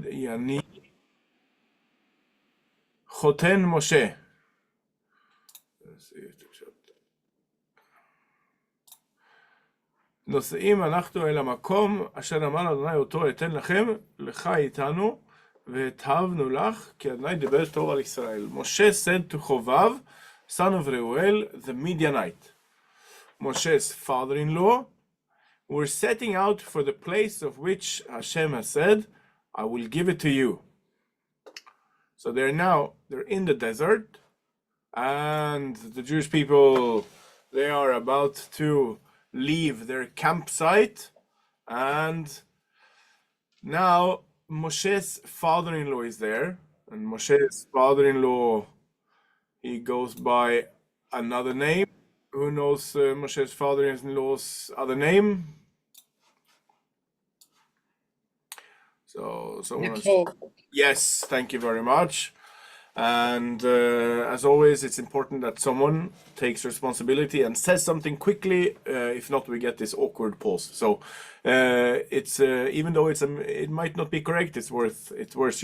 Yani Choten Moshe. נוסעים אנחנו אל המקום אשר אמר אדוני אותו אתן לכם, לך איתנו, והתהבנו לך, כי אדוני דיבר טוב על ישראל. Moshe said to Chovav, son of Reuel, the Midianite, Moshe's father-in-law, we're setting out for the place of which Hashem has said, I will give it to you. So they're in the desert, and the Jewish people, they are about to leave their campsite, and now Moshe's father-in-law is there, and Moshe's father-in-law, he goes by another name. Who knows Moshe's father-in-law's other name? So someone else. Yes, thank you very much. And as always, it's important that someone takes responsibility and says something quickly. If not, we get this awkward pause. So it's even though it might not be correct, it's worth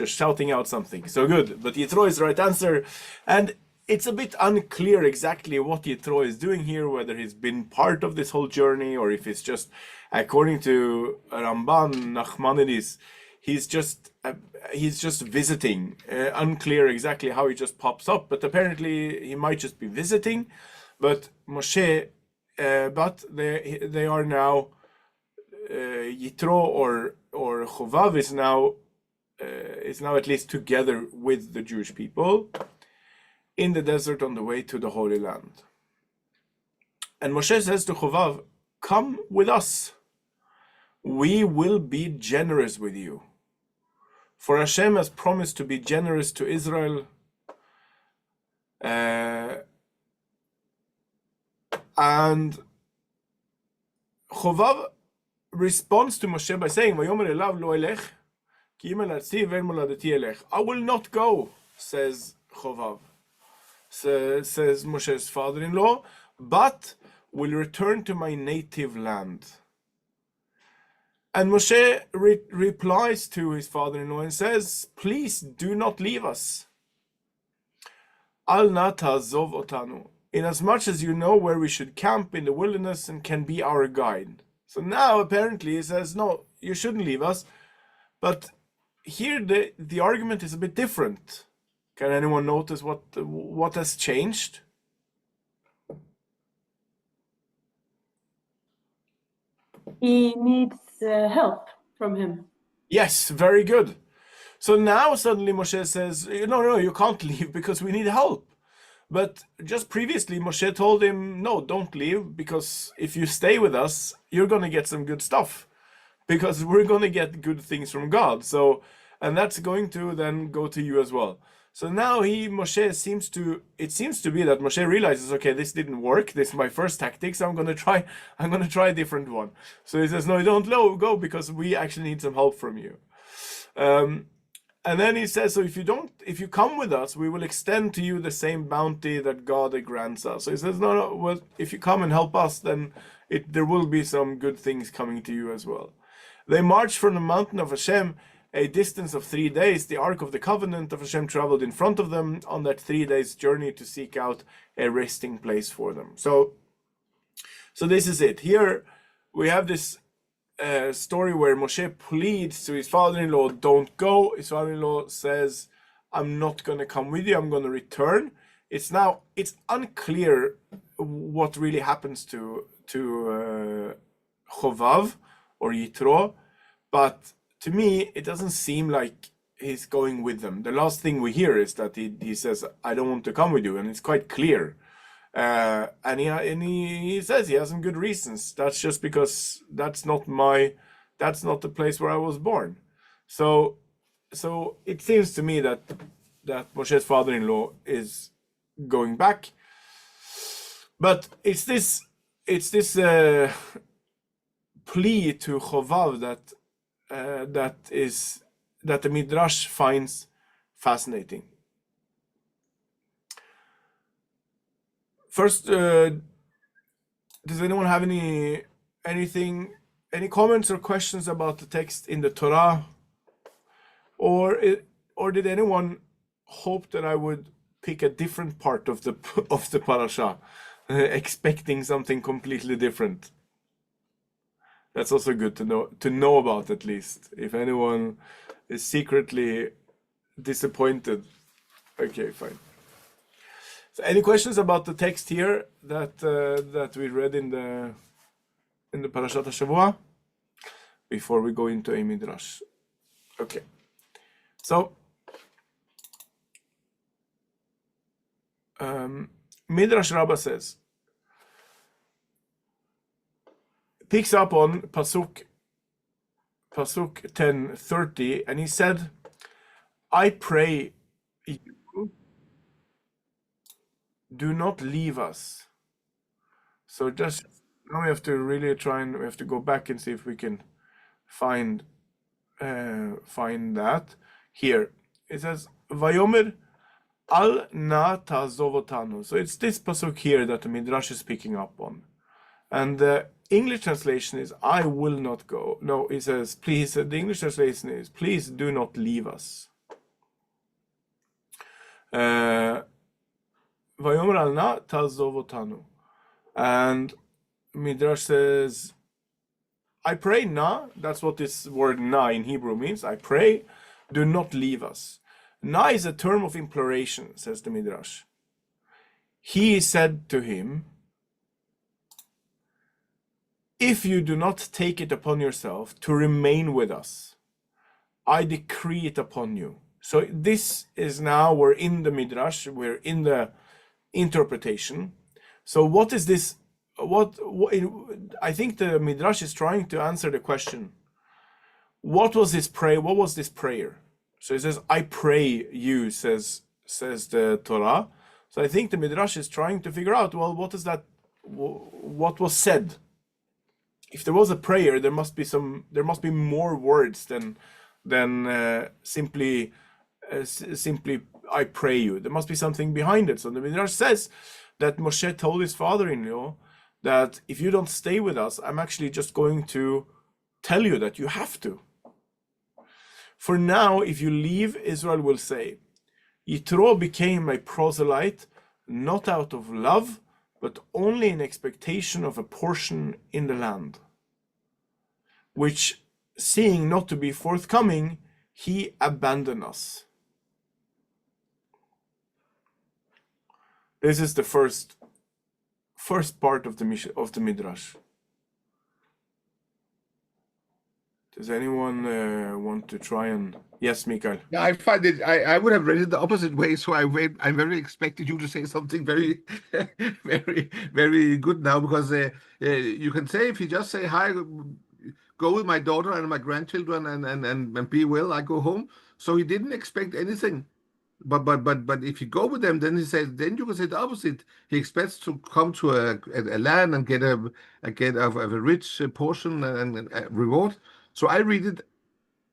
just shouting out something. So good. But Yitro is the right answer, and it's a bit unclear exactly what Yitro is doing here, whether he's been part of this whole journey or if it's just, according to Ramban Nachmanides, he's just visiting. Unclear exactly how he just pops up, but apparently he might just be visiting. But Moshe, but they are now Yitro or Chovav is now at least together with the Jewish people in the desert on the way to the Holy Land. And Moshe says to Chovav, "Come with us. We will be generous with you. For Hashem has promised to be generous to Israel." And Chovav responds to Moshe by saying, "Vayomer elav lo elech, ki im elatzi ve'en moladati elech." I will not go, says Chovav, says Moshe's father-in-law, but will return to my native land. And Moshe replies to his father-in-law and says, "Please do not leave us. Al na ta'azov otanu, inasmuch as you know where we should camp in the wilderness and can be our guide." So now apparently he says, no, you shouldn't leave us. But here the argument is a bit different. Can anyone notice what has changed? He needs help from him. Yes, very good. So now suddenly Moshe says, no, you can't leave because we need help. But just previously, Moshe told him, no, don't leave, because if you stay with us, you're going to get some good stuff, because we're going to get good things from God. So, and that's going to then go to you as well. So now it seems to be that Moshe realizes, okay, this didn't work. This is my first tactic, so I'm going to try a different one. So he says, no, don't go, because we actually need some help from you. And then he says, so if you come with us, we will extend to you the same bounty that God grants us. So he says, no, well, if you come and help us, then there will be some good things coming to you as well. They marched from the mountain of Hashem a distance of 3 days. The Ark of the Covenant of Hashem traveled in front of them on that 3 days journey to seek out a resting place for them. So this is it. Here we have this story where Moshe pleads to his father-in-law, don't go. His father-in-law says, I'm not going to come with you, I'm going to return. It's unclear what really happens to Chovav or Yitro, but to me it doesn't seem like he's going with them. The last thing we hear is that he says, I don't want to come with you, and it's quite clear. And he says he has some good reasons. That's just because that's not the place where I was born. So it seems to me that Moshe's father-in-law is going back. But it's this plea to Chovav that the Midrash finds fascinating. First, does anyone have any comments or questions about the text in the Torah? or did anyone hope that I would pick a different part of the parasha, expecting something completely different? That's also good to know about, at least, if anyone is secretly disappointed. Okay, fine. So any questions about the text here that we read in the Parashat HaShavua before we go into a Midrash? Okay. So Midrash Rabbah says, picks up on Pasuk 10:30, and he said, I pray you, do not leave us. So just now we have to really we have to go back and see if we can find that here. It says, Vayomer al na ta'azov otanu. So it's this pasuk here that the Midrash is picking up on. And the English translation is, I will not go. No, it says, please, the English translation is, please do not leave us. Vayomer al na ta'azov otanu. And Midrash says, I pray na, that's what this word na in Hebrew means. I pray, do not leave us. Na is a term of imploration, says the Midrash. He said to him, if you do not take it upon yourself to remain with us, I decree it upon you. So this is now, we're in the Midrash, we're in the interpretation. So what is this? I think the Midrash is trying to answer the question. What was this prayer? What was this prayer? So it says, I pray you, says the Torah. So I think the Midrash is trying to figure out, well, what is that? What was said? If there was a prayer, there must be more words than simply I pray you. There must be something behind it. So the Midrash says that Moshe told his father-in-law that if you don't stay with us, I'm actually just going to tell you that you have to. For now, if you leave, Israel will say, Yitro became a proselyte, not out of love, but only in expectation of a portion in the land, which, seeing not to be forthcoming, he abandoned us. This is the first part of the Midrash. Does anyone want to try and... Yes, Mikael. Yeah, I find it. I would have read it the opposite way. So I very expected you to say something very, very, very good now, because you can say, if you just say hi, go with my daughter and my grandchildren and be well, I go home. So he didn't expect anything. But if you go with them, then he says, then you can say the opposite. He expects to come to a land and get a rich portion and reward. So I read it.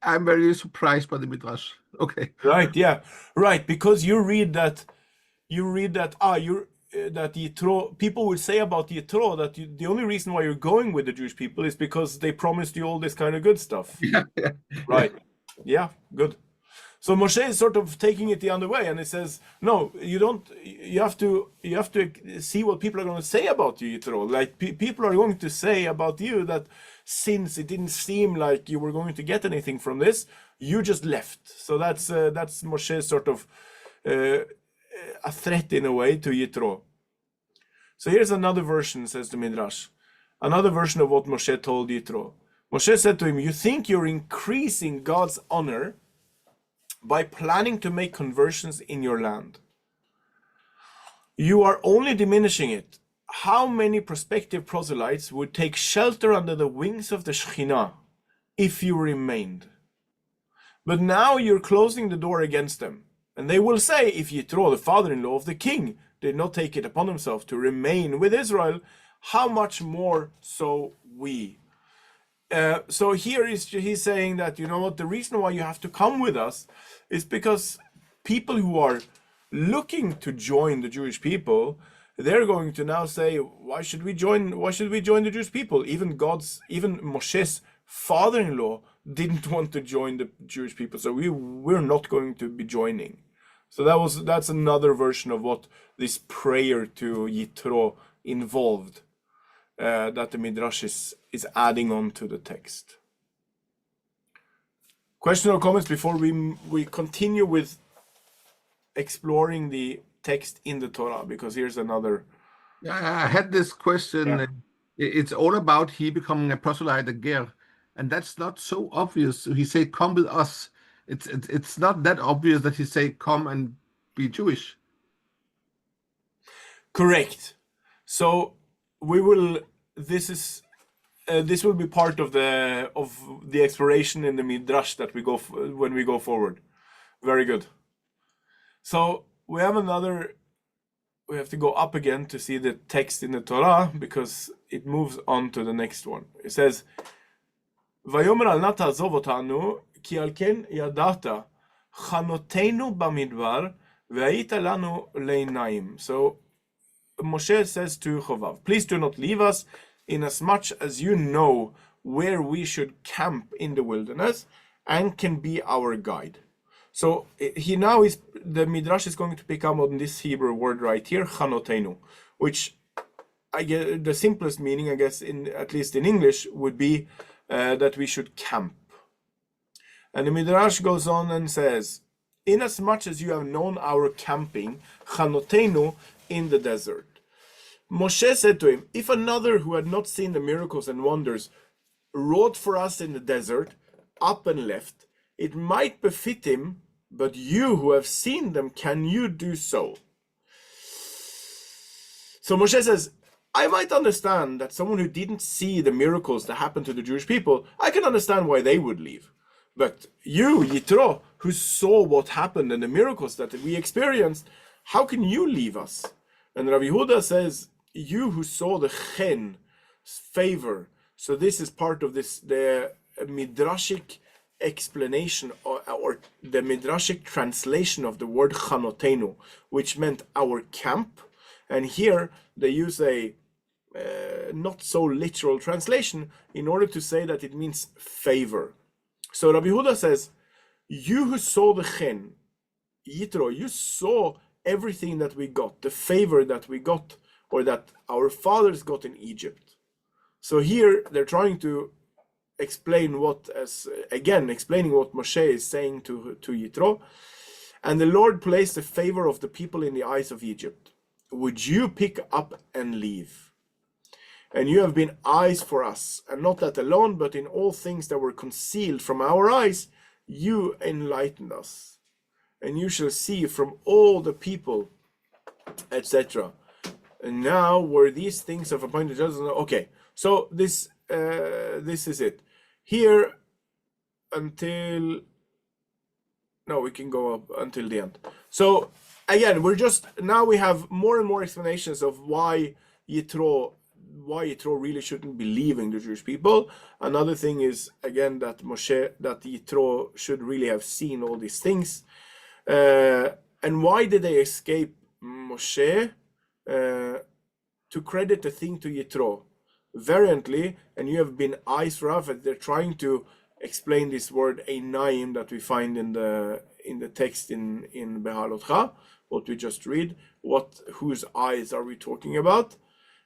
I'm very surprised by the Midrash. Okay. Right. Yeah. Right. Because you read that that Yitro, people would say about Yitro that the only reason why you're going with the Jewish people is because they promised you all this kind of good stuff. Yeah. Right. Yeah. Good. So Moshe is sort of taking it the other way, and he says, no, you don't. You have to see what people are going to say about you, Yitro. Like people are going to say about you that since it didn't seem like you were going to get anything from this, you just left. So that's Moshe's sort of a threat in a way to Yitro. So here's another version, says the Midrash. Another version of what Moshe told Yitro. Moshe said to him, you think you're increasing God's honor by planning to make conversions in your land. You are only diminishing it. How many prospective proselytes would take shelter under the wings of the Shekhinah if you remained? But now you're closing the door against them. And they will say, if Yitro, the father-in-law of the king, did not take it upon himself to remain with Israel, how much more so we? So here he's saying that, you know what, the reason why you have to come with us is because people who are looking to join the Jewish people, they're going to now say, why should we join the Jewish people? Even Moshe's father-in-law didn't want to join the Jewish people, so we're not going to be joining. So that's another version of what this prayer to Yitro involved, that the Midrash is adding on to the text. Question or comments before we continue with exploring the text in the Torah, because here's another. Yeah, I had this question. Yeah. It's all about he becoming a proselyte, a ger, and that's not so obvious. He say, "Come with us." It's not that obvious that he say, "Come and be Jewish." Correct. So we will. This will be part of the exploration in the Midrash that we go when we go forward. Very good. So we have another. We have to go up again to see the text in the Torah, because it moves on to the next one. It says, "Vayomer al na ta'azov otanu, ki al ken yadata, chanotenu bamidbar, ve'ayita lanu leinayim." So Moshe says to Chovav, "Please do not leave us, inasmuch as you know where we should camp in the wilderness and can be our guide." So the Midrash is going to pick up on this Hebrew word right here, chanotenu, which I guess the simplest meaning, I guess, at least in English, would be that we should camp. And the Midrash goes on and says, "Inasmuch as you have known our camping, chanotenu, in the desert." Moshe said to him, "If another who had not seen the miracles and wonders wrought for us in the desert, up and left, it might befit him, but you who have seen them, can you do so?" So Moshe says, I might understand that someone who didn't see the miracles that happened to the Jewish people, I can understand why they would leave. But you, Yitro, who saw what happened and the miracles that we experienced, how can you leave us? And Rabbi Yehuda says, you who saw the chen, favor. So this is part of the midrashic explanation or the midrashic translation of the word chanotenu, which meant our camp. And here they use a not so literal translation in order to say that it means favor. So Rabbi Yehuda says, you who saw the chen, Yitro, you saw everything that we got, the favor that we got, or that our fathers got in Egypt. So here they're trying to explain explaining what Moshe is saying to Yitro. And the Lord placed the favor of the people in the eyes of Egypt. Would you pick up and leave? And you have been eyes for us, and not that alone, but in all things that were concealed from our eyes, you enlightened us. And you shall see from all the people, etc. And now were these things of appointed judges. Okay, so this is it. Here until we can go up until the end. So again, now we have more and more explanations of why Yitro really shouldn't be leaving the Jewish people. Another thing is again that Yitro should really have seen all these things. And why did they escape Moshe? To credit the thing to Yitro. Variantly, and you have been eyes for us, they're trying to explain this word einayim that we find in the text in Behalotcha, what we just read. Whose eyes are we talking about?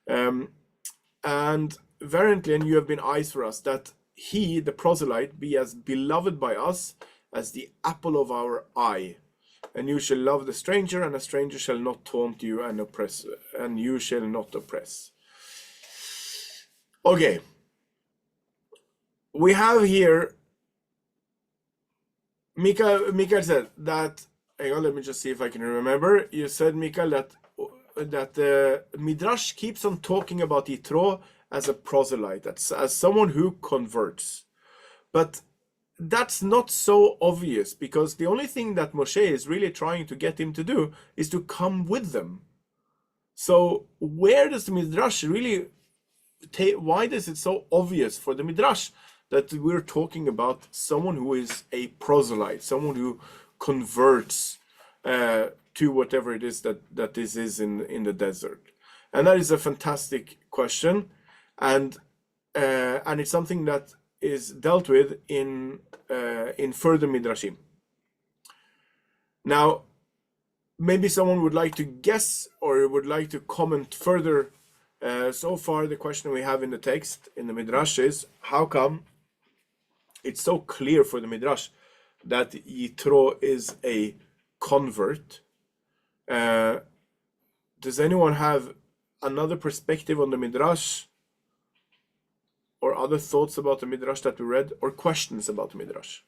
And variantly, and you have been eyes for us, that he, the proselyte, be as beloved by us as the apple of our eye. And you shall love the stranger, and a stranger shall not taunt you and oppress, and you shall not oppress. Okay. We have here, Mikael said that, hang on, let me just see if I can remember. You said, Mikael, that Midrash keeps on talking about Yitro as a proselyte, as someone who converts. But that's not so obvious, because the only thing that Moshe is really trying to get him to do is to come with them. So where does the Midrash really why is it so obvious for the Midrash that we're talking about someone who is a proselyte, someone who converts to whatever it is that this is in the desert? And that is a fantastic question, and it's something that dealt with in further midrashim. Now, maybe someone would like to guess or would like to comment further. So far, the question we have in the text in the midrash is, how come it's so clear for the midrash that Yitro is a convert? Does anyone have another perspective on the midrash, or other thoughts about the midrash that we read, or questions about the midrash?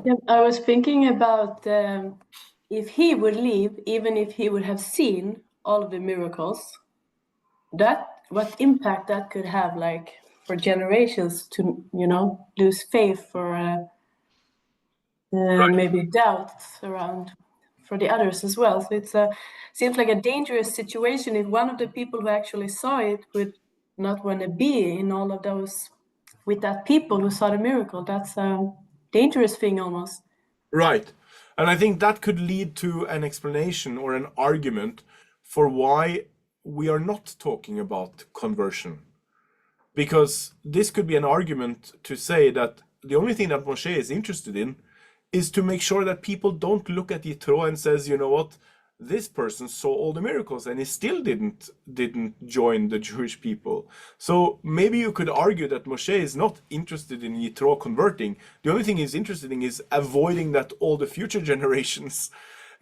Yeah, I was thinking about if he would leave, even if he would have seen all of the miracles, what impact that could have, like for generations to lose faith or maybe doubts around for the others as well. So it seems like a dangerous situation if one of the people who actually saw it would not want to be in all of those with that people who saw the miracle. That's a dangerous thing almost. Right. And I think that could lead to an explanation or an argument for why we are not talking about conversion. Because this could be an argument to say that the only thing that Moshe is interested in is to make sure that people don't look at Yitro and says, you know what, this person saw all the miracles and he still didn't join the Jewish people. So maybe you could argue that Moshe is not interested in Yitro converting. The only thing he's interested in is avoiding that all the future generations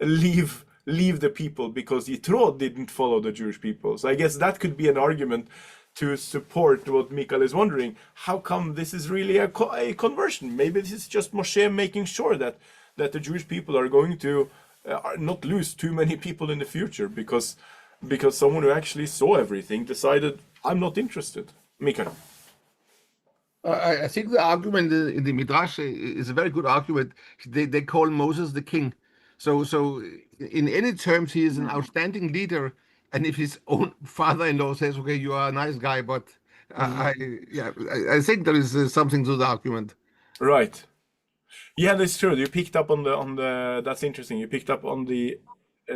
leave the people because Yitro didn't follow the Jewish people. So I guess that could be an argument to support what Mikael is wondering. How come this is really a conversion? Maybe this is just Moshe making sure that the Jewish people are going to not lose too many people in the future because someone who actually saw everything decided, I'm not interested. Mikael. I think the argument in the Midrash is a very good argument. They call Moses the king. So in any terms, he is an outstanding leader. And if his own father-in-law says, okay, you are a nice guy, but I think there is something to the argument. Right. Yeah, that's true. You picked up on the that's interesting. You picked up on the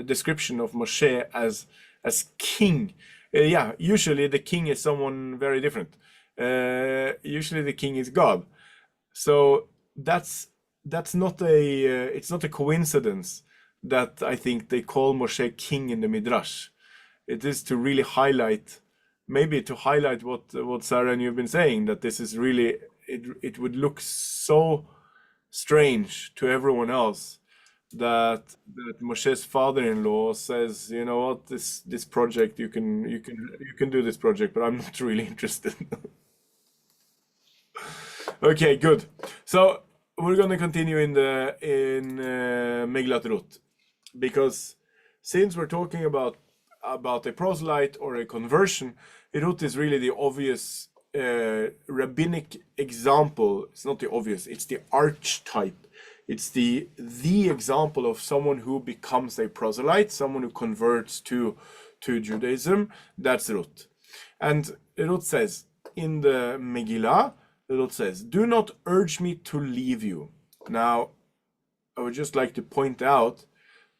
description of Moshe as king. Yeah, usually the king is someone very different. Usually the king is God. So that's not it's not a coincidence that I think they call Moshe king in the Midrash. It is to really highlight, maybe to highlight what Sarah and you've been saying, that this is really, it would look so strange to everyone else that Moshe's father-in-law says, you know what, this project, you can do this project, but I'm not really interested. Okay, good. So we're going to continue in Megillat Ruth, because since we're talking about a proselyte or a conversion, Ruth is really the obvious rabbinic example. It's not the obvious, it's the archetype. It's the example of someone who becomes a proselyte, someone who converts to Judaism. That's Ruth. And Ruth says in the Megillah, Ruth says, do not urge me to leave you. Now, I would just like to point out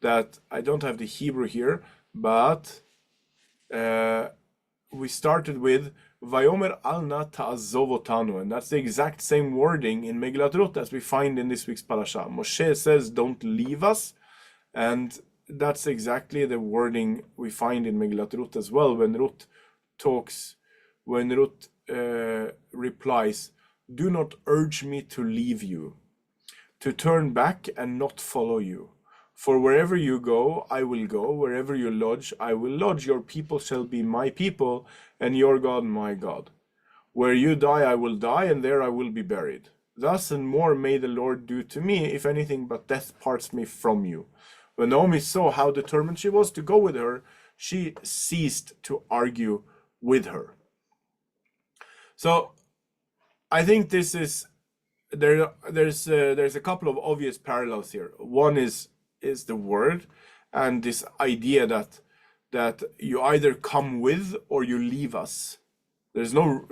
that I don't have the Hebrew here, but we started with Vayomer alna ta'azov otanu, and that's the exact same wording in Megillat Ruth as we find in this week's parasha. Moshe says, don't leave us, and that's exactly the wording we find in Megillat Ruth as well, when Ruth replies, do not urge me to leave you, to turn back and not follow you. For wherever you go, I will go. Wherever you lodge, I will lodge. Your people shall be my people, and your God my God. Where you die, I will die, and there I will be buried. Thus and more may the Lord do to me, if anything but death parts me from you. When Naomi saw how determined she was to go with her, she ceased to argue with her. So I think this is there's a couple of obvious parallels here. One is the word and this idea that you either come with or you leave us. There's no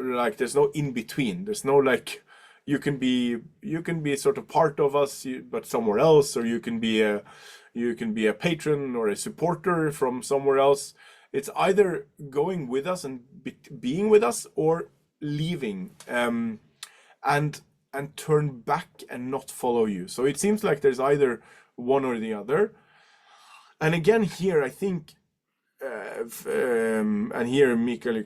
in between. There's no like you can be sort of part of us but somewhere else, or you can be a patron or a supporter from somewhere else. It's either going with us and being with us, or leaving and turn back and not follow you. So it seems like there's either one or the other. And again, here I think, and here, Mikael, you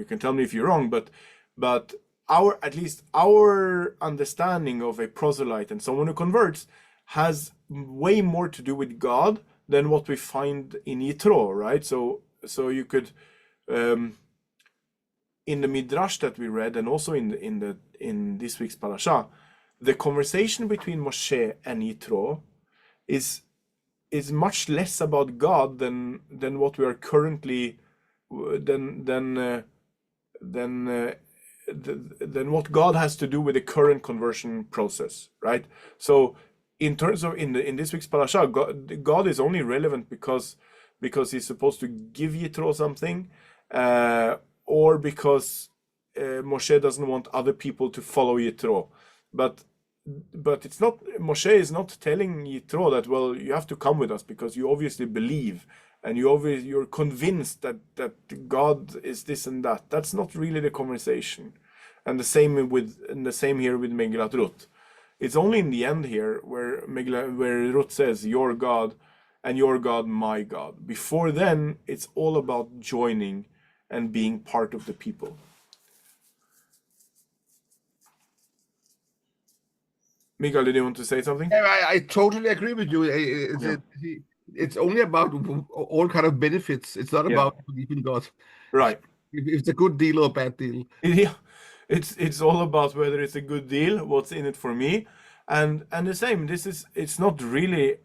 can tell me if you're wrong, but at least our understanding of a proselyte and someone who converts has way more to do with God than what we find in Yitro, right? So you could, in the Midrash that we read, and also in this week's parasha, the conversation between Moshe and Yitro is much less about God than what we are currently than what God has to do with the current conversion process, right? So in terms of in this week's parasha, God is only relevant because he's supposed to give Yitro something, or because Moshe doesn't want other people to follow Yitro. But it's not, Moshe is not telling Yitro that, well, you have to come with us because you obviously believe and you're convinced that God is this and that. That's not really the conversation. And the same here with Megillat Ruth. It's only in the end here where Ruth says, your God and your God, my God. Before then, it's all about joining and being part of the people. Mikael, did you want to say something? Yeah, I totally agree with you. It's only about all kind of benefits. It's not about believing God. Right. If it's a good deal or a bad deal. Yeah, it's all about whether it's a good deal, what's in it for me, and the same. It's not really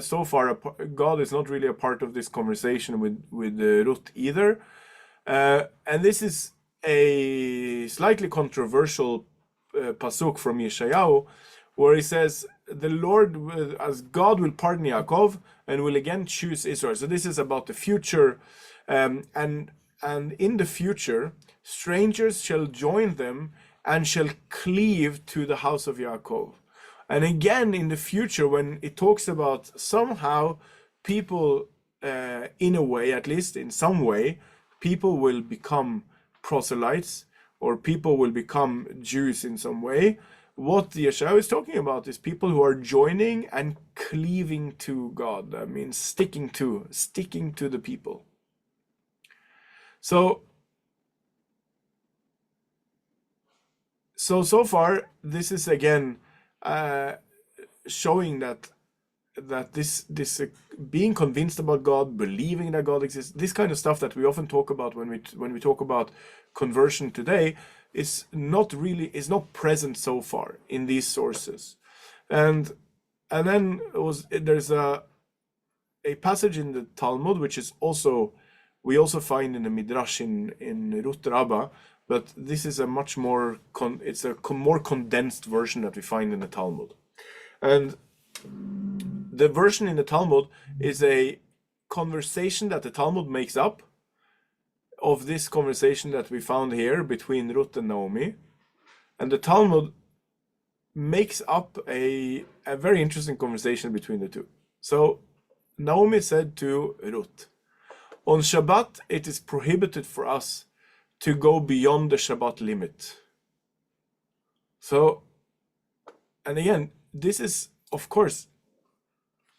so far. God is not really a part of this conversation with Ruth either, and this is a slightly controversial pasuk from Yeshayahu, where he says, the Lord as God will pardon Yaakov and will again choose Israel. So this is about the future, and in the future, strangers shall join them and shall cleave to the house of Yaakov. And again, in the future, when it talks about somehow people, in a way, at least in some way, people will become proselytes, or people will become Jews in some way. What Yeshayahu is talking about is people who are joining and cleaving to God. That means sticking to the people. So far, this is again showing that this being convinced about God, believing that God exists, this kind of stuff that we often talk about when we talk about conversion today, is not present so far in these sources. And then there's a passage in the Talmud, which is we also find in the Midrash in Ruth Rabbah, but this is a much more more condensed version that we find in the Talmud. And the version in the Talmud is a conversation that the Talmud makes up of this conversation that we found here between Ruth and Naomi. And the Talmud makes up a very interesting conversation between the two. So Naomi said to Ruth, on Shabbat, it is prohibited for us to go beyond the Shabbat limit. So, and again, this is, of course,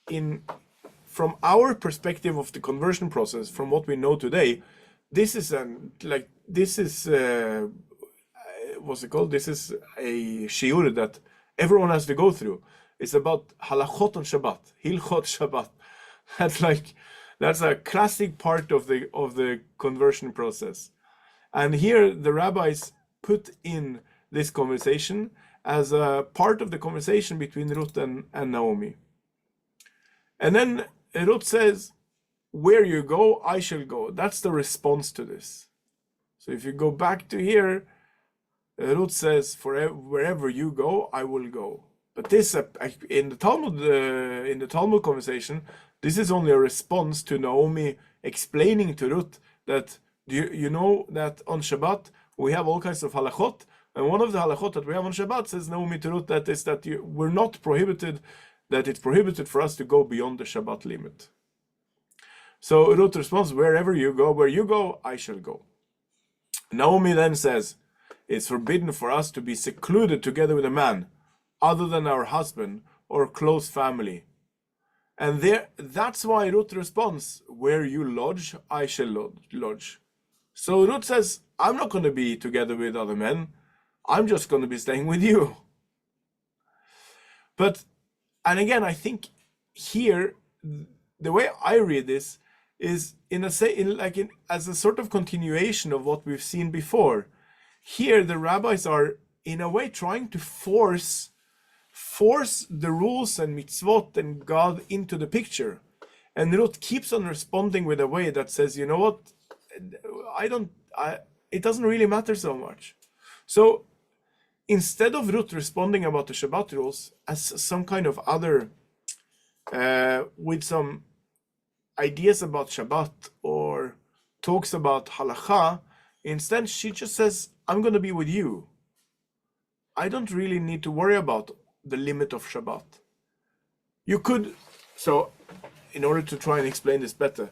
from our perspective of the conversion process, from what we know today, this is what's it called? This is a shiur that everyone has to go through. It's about halachot on Shabbat, hilchot Shabbat. That's a classic part of the conversion process. And here the rabbis put in this conversation as a part of the conversation between Ruth and Naomi. And then Ruth says, where you go, I shall go. That's the response to this. So if you go back to here, Ruth says, wherever you go, I will go. But this, in the Talmud conversation, this is only a response to Naomi explaining to Ruth that you know that on Shabbat we have all kinds of halachot, and one of the halachot that we have on Shabbat, says Naomi to Ruth, that we're not prohibited, that it's prohibited for us to go beyond the Shabbat limit. So Ruth responds, where you go, I shall go. Naomi then says, it's forbidden for us to be secluded together with a man other than our husband or close family. And that's why Ruth responds, where you lodge, I shall lodge. So Ruth says, I'm not going to be together with other men. I'm just going to be staying with you. And again, I think here, the way I read this is as a sort of continuation of what we've seen before. Here, the rabbis are in a way trying to force the rules and mitzvot and God into the picture. And Ruth keeps on responding with a way that says, you know what, it doesn't really matter so much. So instead of Ruth responding about the Shabbat rules as some kind of other, with some ideas about Shabbat or talks about halacha, instead she just says, I'm going to be with you. I don't really need to worry about the limit of Shabbat. So in order to try and explain this better,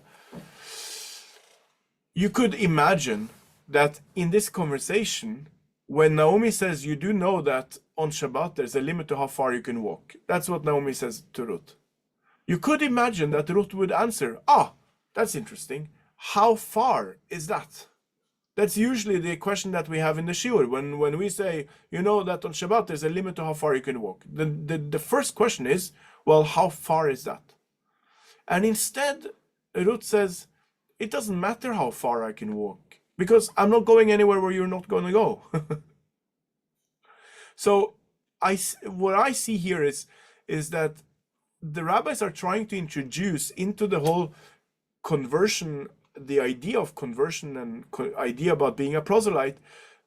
you could imagine that in this conversation, when Naomi says, you do know that on Shabbat there's a limit to how far you can walk. That's what Naomi says to Ruth. You could imagine that Ruth would answer, that's interesting. How far is that? That's usually the question that we have in the Shiur. When we say, you know that on Shabbat there's a limit to how far you can walk. The first question is, well, how far is that? And instead, Ruth says, it doesn't matter how far I can walk, because I'm not going anywhere where you're not going to go. So what I see here is that the rabbis are trying to introduce into the whole conversion, the idea of conversion and idea about being a proselyte.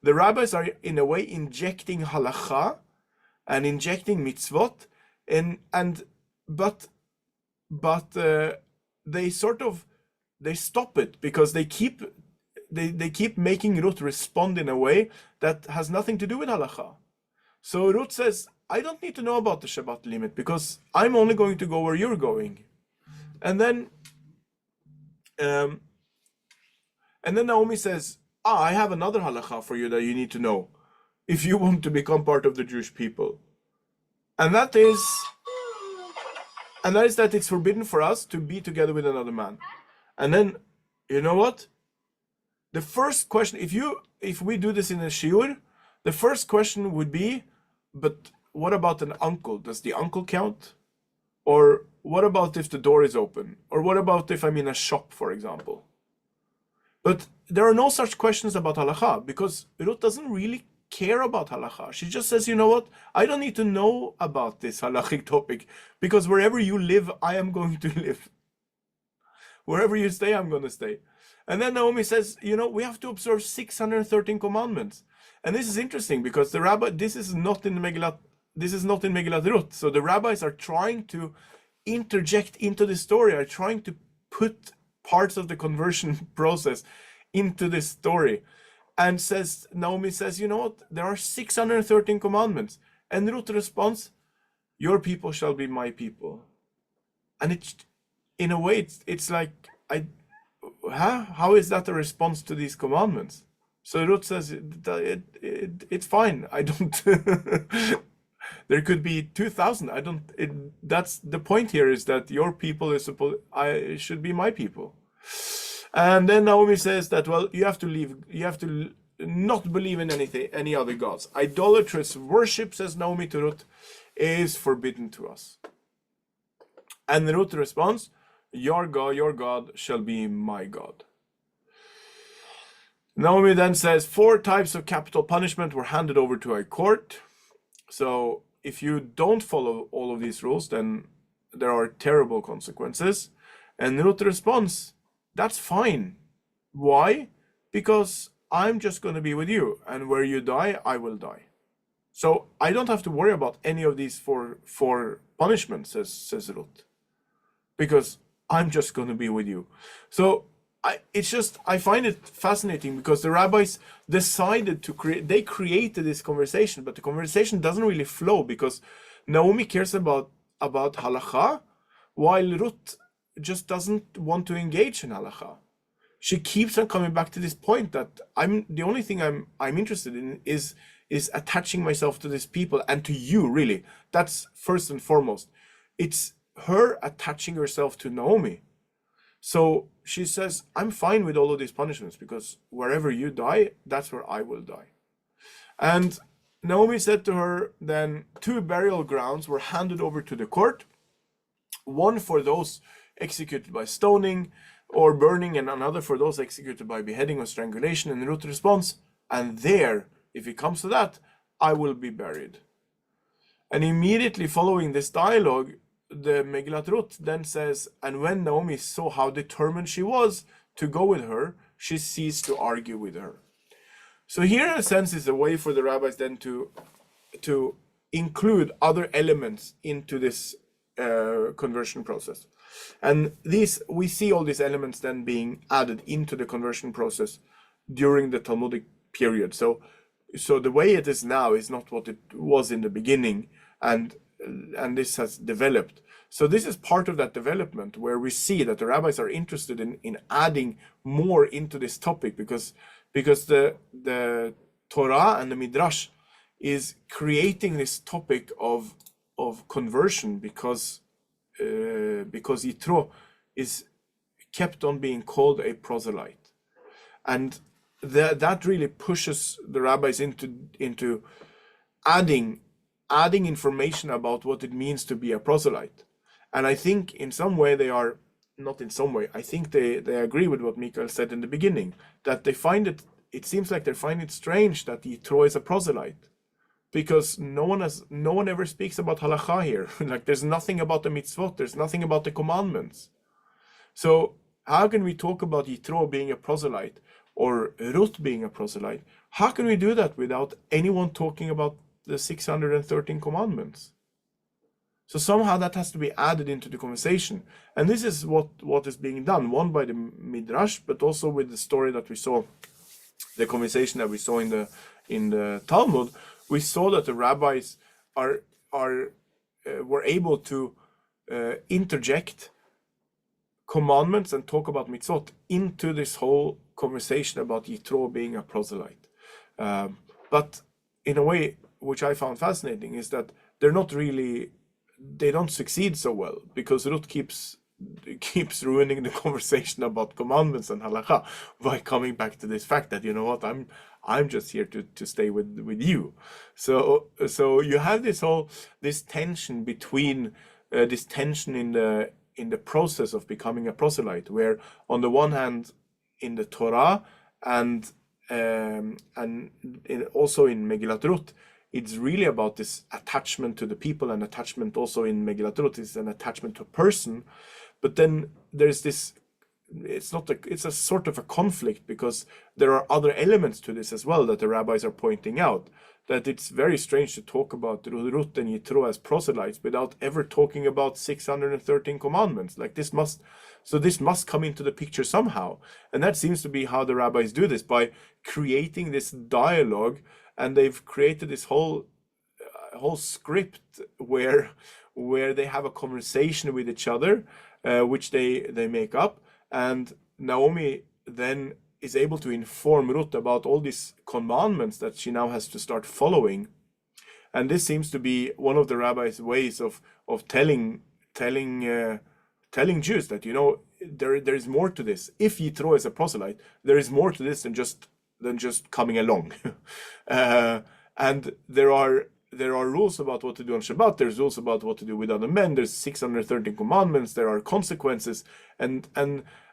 The rabbis are in a way injecting halacha and injecting mitzvot, but they stop it because they keep making Ruth respond in a way that has nothing to do with halacha. So Ruth says, I don't need to know about the Shabbat limit because I'm only going to go where you're going. And then Naomi says, I have another halacha for you that you need to know if you want to become part of the Jewish people. And that is that it's forbidden for us to be together with another man. And then, you know what? The first question, if we do this in a shiur, the first question would be, but what about an uncle? Does the uncle count? Or what about if the door is open? Or what about if I'm in a shop, for example? But there are no such questions about halacha because Ruth doesn't really care about halacha. She just says, you know what? I don't need to know about this halachic topic because wherever you live, I am going to live. Wherever you stay, I'm going to stay. And then Naomi says, we have to observe 613 commandments. And this is interesting because the rabbi, this is not in Megillat Ruth. So the rabbis are trying to interject into the story, are trying to put parts of the conversion process into this story. And Naomi says, you know what? There are 613 commandments. And Ruth responds, your people shall be my people. And it's, in a way, it's like, how is that a response to these commandments? So Ruth says, it's fine. I don't, there could be 2,000. That's the point here, is that your people should be my people. And then Naomi says that, well, you have to not believe in any other gods. Idolatrous worship, says Naomi to Ruth, is forbidden to us. And Ruth responds, your God shall be my God. Naomi then says 4 types of capital punishment were handed over to a court. So if you don't follow all of these rules, then there are terrible consequences. And Ruth responds, that's fine. Why? Because I'm just going to be with you, and where you die, I will die. So I don't have to worry about any of these four punishments, says Ruth, because I'm just going to be with you. So I find it fascinating because the rabbis decided to created this conversation, but the conversation doesn't really flow because Naomi cares about halacha, while Ruth just doesn't want to engage in halacha. She keeps on coming back to this point that the only thing I'm interested in is attaching myself to these people and to you, really. That's first and foremost. It's her attaching herself to Naomi. So she says, I'm fine with all of these punishments because wherever you die, that's where I will die. And Naomi said to her, then 2 burial grounds were handed over to the court, one for those executed by stoning or burning, and another for those executed by beheading or strangulation. And Ruth responds, and there, if it comes to that, I will be buried. And immediately following this dialogue, the Megillat Ruth then says, and when Naomi saw how determined she was to go with her, she ceased to argue with her. So here, in a sense, is a way for the rabbis then to include other elements into this conversion process. And we see all these elements then being added into the conversion process during the Talmudic period. So the way it is now is not what it was in the beginning, and this has developed. So this is part of that development where we see that the rabbis are interested in adding more into this topic because the Torah and the Midrash is creating this topic of conversion because Yitro is kept on being called a proselyte, and that really pushes the rabbis into adding information about what it means to be a proselyte. And I think in some way I think they agree with what Mikael said in the beginning, that they find it seems like they find it strange that Yitro is a proselyte, because no one ever speaks about halacha here. Like, there's nothing about the mitzvot, there's nothing about the commandments. So how can we talk about Yitro being a proselyte or Ruth being a proselyte? How can we do that without anyone talking about the 613 commandments? So somehow that has to be added into the conversation. And this is what is being done, one by the Midrash, but also with the story that we saw, the conversation that we saw in the Talmud. We saw that the rabbis were able to interject commandments and talk about mitzvot into this whole conversation about Yitro being a proselyte. But in a way, which I found fascinating, is that they don't succeed so well, because Ruth keeps ruining the conversation about commandments and halakha by coming back to this fact that, you know what, I'm just here to stay with you. So you have this tension between this tension in the process of becoming a proselyte, where on the one hand in the Torah and also in Megillat Ruth, it's really about this attachment to the people, and attachment also in Megillat Ruth is an attachment to a person. But then there's this, it's a sort of a conflict, because there are other elements to this as well that the rabbis are pointing out, that it's very strange to talk about Ruth and Yitro as proselytes without ever talking about 613 commandments. Like, this must come into the picture somehow. And that seems to be how the rabbis do this, by creating this dialogue. And they've created this whole script where they have a conversation with each other, which they make up. And Naomi then is able to inform Ruth about all these commandments that she now has to start following. And this seems to be one of the rabbis' ways of telling Jews that, you know, there is more to this. If Yitro is a proselyte, there is more to this than just coming along. And there are rules about what to do on Shabbat. There's rules about what to do with other men. There's 613 commandments. There are consequences. And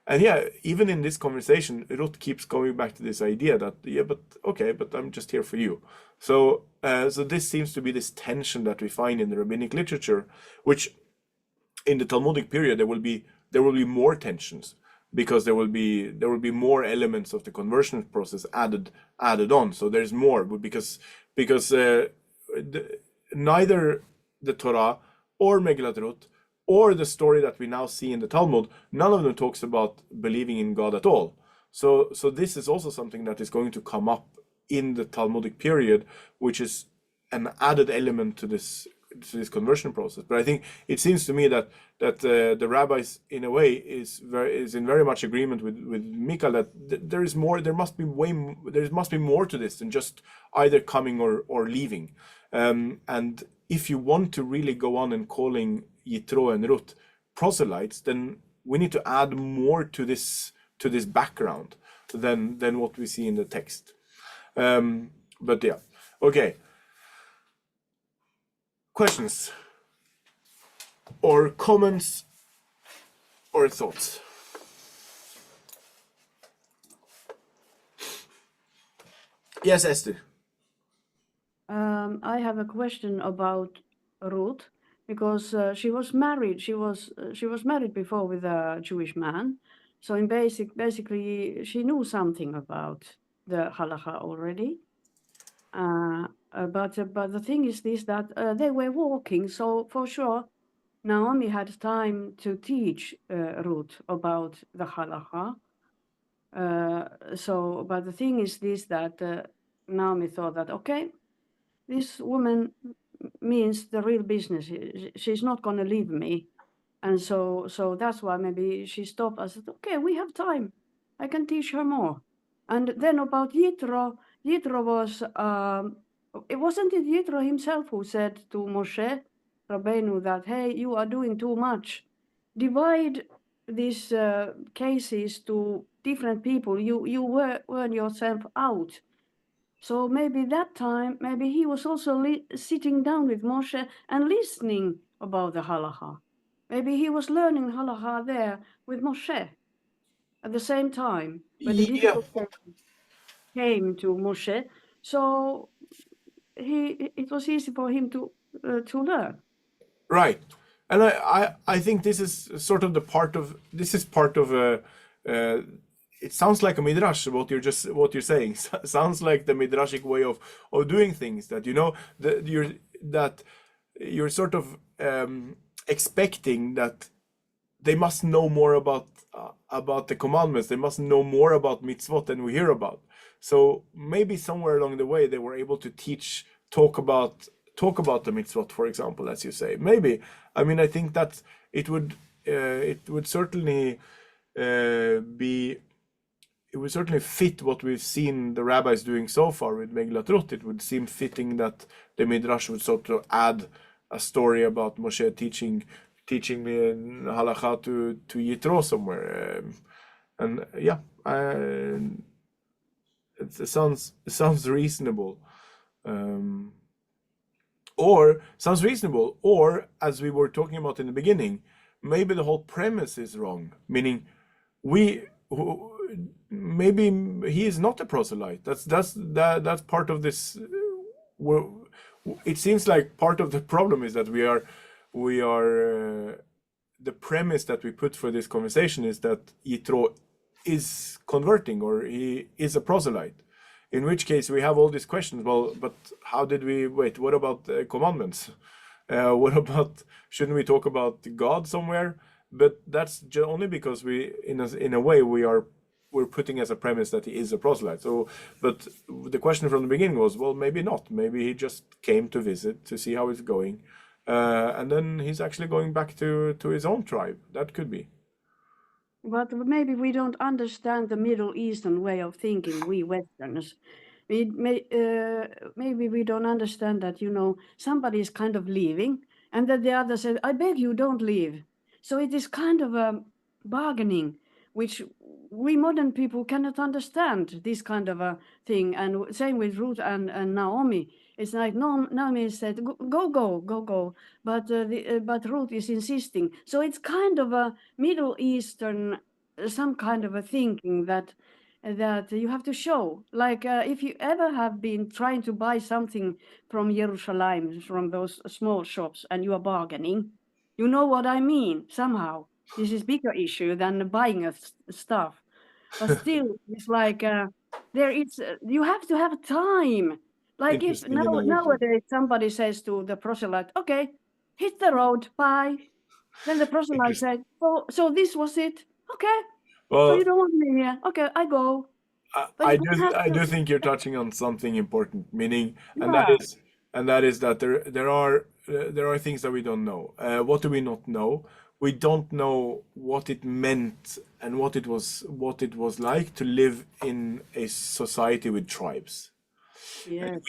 yeah, even in this conversation, Ruth keeps going back to this idea that, yeah, but okay, but I'm just here for you. So this seems to be this tension that we find in the rabbinic literature, which in the Talmudic period there will be more tensions, because there will be more elements of the conversion process added on. So there's more, because neither the Torah or Megillat Ruth or the story that we now see in the Talmud, none of them talks about believing in God at all. So this is also something that is going to come up in the Talmudic period, which is an added element to this conversion process. But I think it seems to me that the rabbis, in a way, is in very much agreement with Mika, that there is more. There must be more to this than just either coming or leaving. And if you want to really go on and calling Yitro and Ruth proselytes, then we need to add more to this background than what we see in the text. But yeah, okay. Questions or comments or thoughts? Yes, Esther. I have a question about Ruth, because she was married. She was married before with a Jewish man. So basically, she knew something about the halacha already. But the thing is this, that they were walking, so for sure Naomi had time to teach Ruth about the halacha. But the thing is this, that Naomi thought that, okay, this woman means the real business. She's not going to leave me. And so that's why maybe she stopped. I said, okay, we have time. I can teach her more. And then about Yitro was, it wasn't it Yitro himself who said to Moshe Rabbeinu that, hey, you are doing too much. Divide these cases to different people. You burn yourself out. So maybe that time, maybe he was also sitting down with Moshe and listening about the halacha. Maybe he was learning halacha there with Moshe at the same time, when the difficult came to Moshe. So it was easy for him to learn. Right, and I think this is sort of part of it sounds like a midrash. What you're saying sounds like the midrashic way of doing things. That you're sort of expecting that they must know more about the commandments. They must know more about mitzvot than we hear about. So maybe somewhere along the way they were able to talk about the mitzvot, for example, as you say. Maybe. I mean, I think that it would certainly it would certainly fit what we've seen the rabbis doing so far with Megillat Ruth. It would seem fitting that the Midrash would sort of add a story about Moshe teaching the halacha to Yitro somewhere. And yeah, it sounds reasonable. Or as we were talking about in the beginning, maybe the whole premise is wrong, meaning maybe he is not a proselyte. That's part of this. It seems like part of the problem is that we are the premise that we put for this conversation is that Yitro is converting, or he is a proselyte. In which case we have all these questions. Well, but how did we wait? What about commandments? What about, shouldn't we talk about God somewhere? But that's only because we, in a way, we're putting as a premise that he is a proselyte. So, but the question from the beginning was, well, maybe not. Maybe he just came to visit to see how it's going, and then he's actually going back to his own tribe. That could be. But maybe we don't understand the Middle Eastern way of thinking, we Westerners. Maybe we don't understand that, somebody is kind of leaving, and that the other said, I beg you, don't leave. So it is kind of a bargaining, which we modern people cannot understand, this kind of a thing. And same with Ruth and Naomi. It's like Naomi said, go. But Ruth is insisting. So it's kind of a Middle Eastern, some kind of a thinking that you have to show. Like if you ever have been trying to buy something from Jerusalem, from those small shops, and you are bargaining, you know what I mean, somehow. This is bigger issue than buying of stuff. But still, it's like you have to have time. Like if nowadays somebody says to the proselyte, okay, hit the road, bye. Then the proselyte said, oh, so this was it? Okay. Well, so you don't want me here? Okay, I go. I do think you're touching on something important, meaning, and that is that there are there are things that we don't know. What do we not know? We don't know what it meant and what it was like to live in a society with tribes. Yes.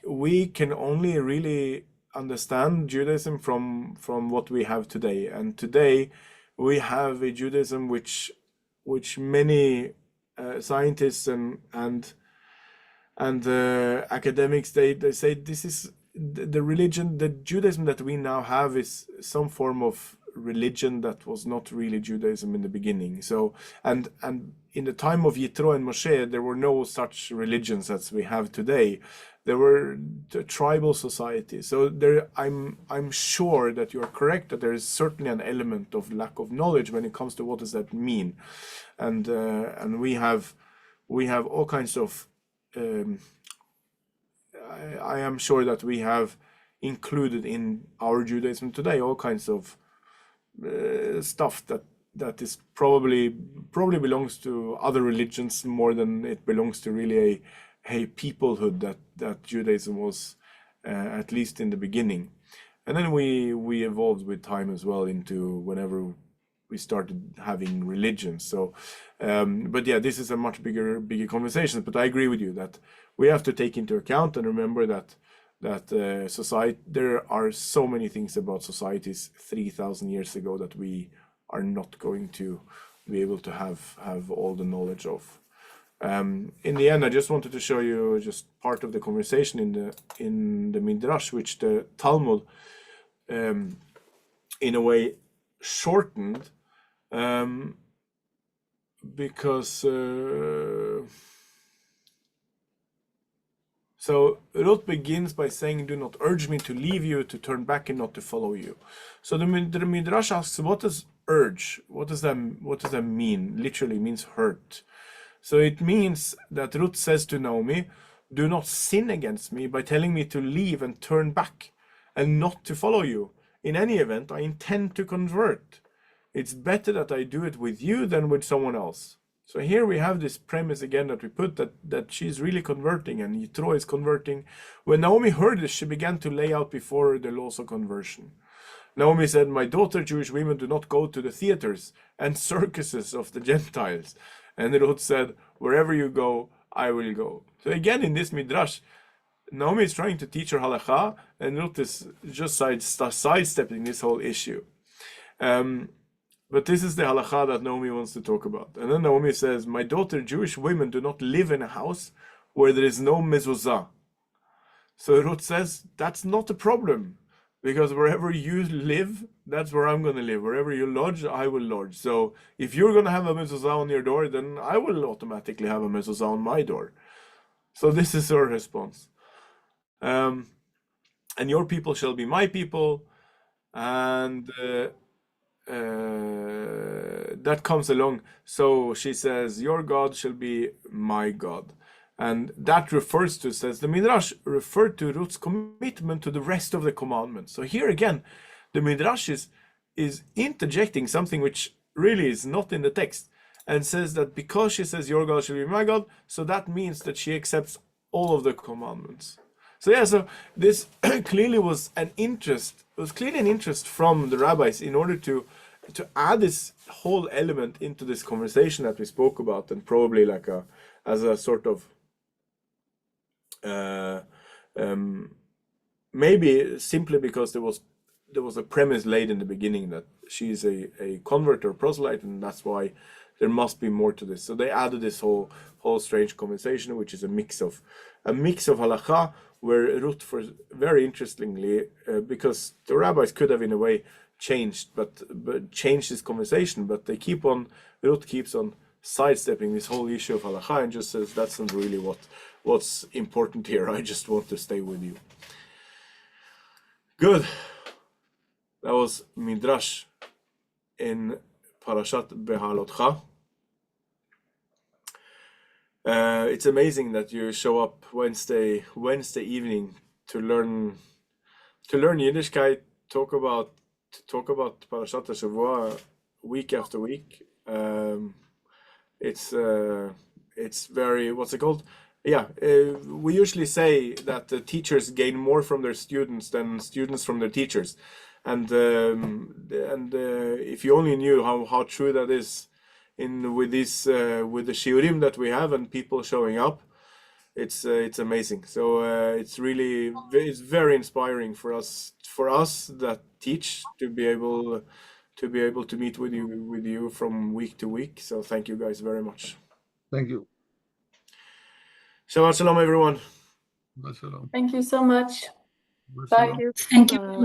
We can only really understand Judaism from what we have today. And today we have a Judaism which many scientists and academics they say this is the religion, the Judaism that we now have is some form of religion that was not really Judaism in the beginning. So and in the time of Yitro and Moshe, there were no such religions as we have today. There were the tribal societies. So there, I'm sure that you are correct that there is certainly an element of lack of knowledge when it comes to what does that mean, and we have all kinds of. I am sure that we have included in our Judaism today all kinds of stuff that is probably belongs to other religions more than it belongs to really a peoplehood that Judaism was, at least in the beginning. And then we evolved with time as well into whenever we started having religions. So, but yeah, this is a much bigger conversation. But I agree with you that we have to take into account and remember that society, there are so many things about societies 3,000 years ago that we are not going to be able to have all the knowledge of. In the end, I just wanted to show you just part of the conversation in the Midrash, which the Talmud, in a way, shortened, because so Ruth begins by saying, "Do not urge me to leave you, to turn back and not to follow you." So the Midrash asks, "What does urge? What does that mean?" Literally means hurt. So it means that Ruth says to Naomi, "Do not sin against me by telling me to leave and turn back and not to follow you. In any event, I intend to convert. It's better that I do it with you than with someone else." So here we have this premise again that we put that she's really converting and Yitro is converting. When Naomi heard this, she began to lay out before her the laws of conversion. Naomi said, "My daughter, Jewish women do not go to the theaters and circuses of the Gentiles." And Ruth said, "Wherever you go, I will go." So again, in this Midrash, Naomi is trying to teach her halakha, and Ruth is just sidestepping this whole issue. But this is the halakha that Naomi wants to talk about. And then Naomi says, "My daughter, Jewish women do not live in a house where there is no mezuzah." So Ruth says, that's not a problem, because wherever you live, that's where I'm going to live. Wherever you lodge, I will lodge. So if you're going to have a mezuzah on your door, then I will automatically have a mezuzah on my door. So this is her response. And your people shall be my people, and that comes along. So she says, "Your God shall be my God." And that refers to, says the Midrash, referred to Ruth's commitment to the rest of the commandments. So here again, the Midrash is interjecting something which really is not in the text, and says that because she says, "Your God shall be my God," so that means that she accepts all of the commandments. So yeah, so this clearly was an interest. It was clearly an interest from the rabbis in order to add this whole element into this conversation that we spoke about, and probably like as a sort of maybe simply because there was a premise laid in the beginning that she's a convert or proselyte, and that's why there must be more to this. So they added this whole strange conversation, which is a mix of halakha, where Ruth, for very interestingly, because the rabbis could have in a way changed this conversation, but Ruth keeps on sidestepping this whole issue of halakha and just says, "That's not really what's important here. I just want to stay with you." Good. That was Midrash in Parashat Behalotcha. It's amazing that you show up Wednesday evening to learn Yiddishkeit, talk about Parashat HaShavua week after week. It's very, what's it called? yeah, we usually say that the teachers gain more from their students than students from their teachers, and if you only knew how true that is with the shiurim that we have and people showing up, it's amazing. So it's very inspiring for us that teach to be able to meet with you from week to week. So thank you guys very much. Thank you. Shabbat shalom, everyone. Shalom. Thank you so much. Shalom. Bye. Thank you. Thank you. Bye.